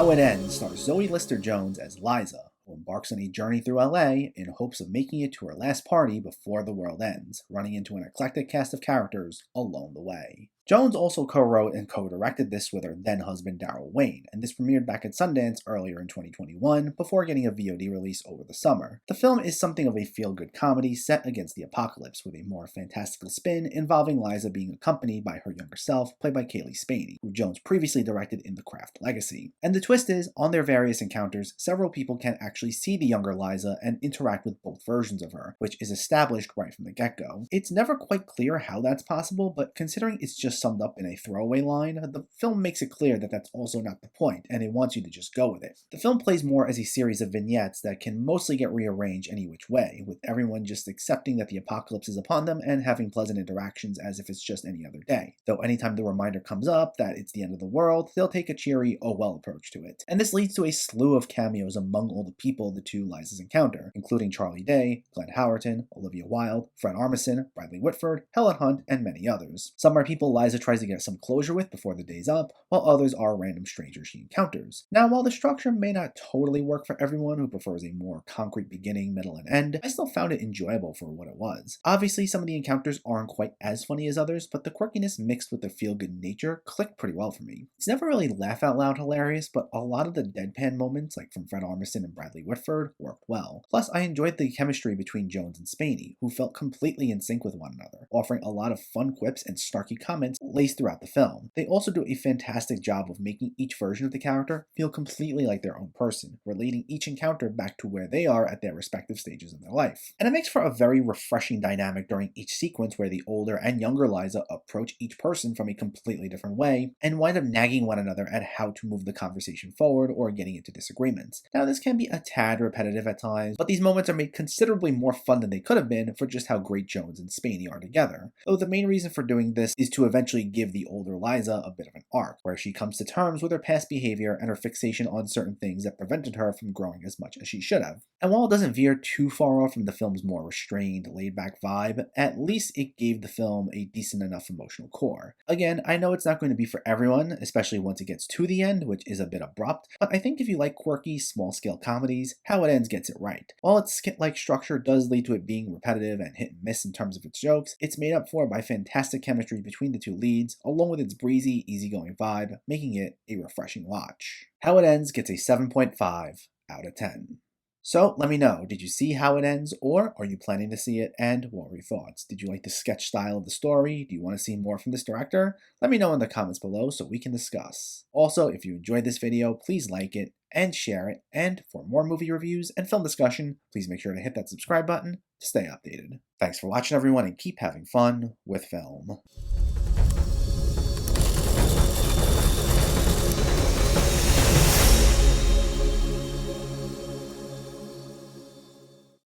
How It Ends stars Zoe Lister Jones as Liza, who embarks on a journey through LA in hopes of making it to her last party before the world ends, running into an eclectic cast of characters along the way. Jones also co-wrote and co-directed this with her then-husband Daryl Wayne, and this premiered back at Sundance earlier in 2021 before getting a VOD release over the summer. The film is something of a feel-good comedy set against the apocalypse with a more fantastical spin involving Liza being accompanied by her younger self, played by Kaylee Spaney, who Jones previously directed in The Craft Legacy. And the twist is, on their various encounters, several people can actually see the younger Liza and interact with both versions of her, which is established right from the get-go. It's never quite clear how that's possible, but considering it's just summed up in a throwaway line, the film makes it clear that that's also not the point, and it wants you to just go with it. The film plays more as a series of vignettes that can mostly get rearranged any which way, with everyone just accepting that the apocalypse is upon them and having pleasant interactions as if it's just any other day. Though anytime the reminder comes up that it's the end of the world, they'll take a cheery, oh well approach to it. And this leads to a slew of cameos among all the people the two Lizas encounter, including Charlie Day, Glenn Howerton, Olivia Wilde, Fred Armisen, Bradley Whitford, Helen Hunt, and many others. Some are people Liza tries to get some closure with before the day's up, while others are random strangers she encounters. Now, while the structure may not totally work for everyone who prefers a more concrete beginning, middle, and end, I still found it enjoyable for what it was. Obviously, some of the encounters aren't quite as funny as others, but the quirkiness mixed with the feel-good nature clicked pretty well for me. It's never really laugh-out-loud hilarious, but a lot of the deadpan moments, like from Fred Armisen and Bradley Whitford, worked well. Plus, I enjoyed the chemistry between Jones and Spaney, who felt completely in sync with one another, offering a lot of fun quips and snarky comments laced throughout the film. They also do a fantastic job of making each version of the character feel completely like their own person, relating each encounter back to where they are at their respective stages in their life. And it makes for a very refreshing dynamic during each sequence where the older and younger Liza approach each person from a completely different way and wind up nagging one another at how to move the conversation forward or getting into disagreements. Now, this can be a tad repetitive at times, but these moments are made considerably more fun than they could have been for just how great Jones and Spaney are together. Though the main reason for doing this is to eventually give the older Liza a bit of an arc, where she comes to terms with her past behavior and her fixation on certain things that prevented her from growing as much as she should have. And while it doesn't veer too far off from the film's more restrained, laid-back vibe, at least it gave the film a decent enough emotional core. Again, I know it's not going to be for everyone, especially once it gets to the end, which is a bit abrupt, but I think if you like quirky, small-scale comedies, How It Ends gets it right. While its skit-like structure does lead to it being repetitive and hit and miss in terms of its jokes, it's made up for by fantastic chemistry between the two leads, along with its breezy, easygoing vibe, making it a refreshing watch. How It Ends gets a 7.5 out of 10. So let me know, did you see How It Ends, or are you planning to see it, and what were your thoughts? Did you like the sketch style of the story? Do you want to see more from this director? Let me know in the comments below so we can discuss. Also, if you enjoyed this video, please like it and share it, and for more movie reviews and film discussion, please make sure to hit that subscribe button to stay updated. Thanks for watching everyone, and keep having fun with film.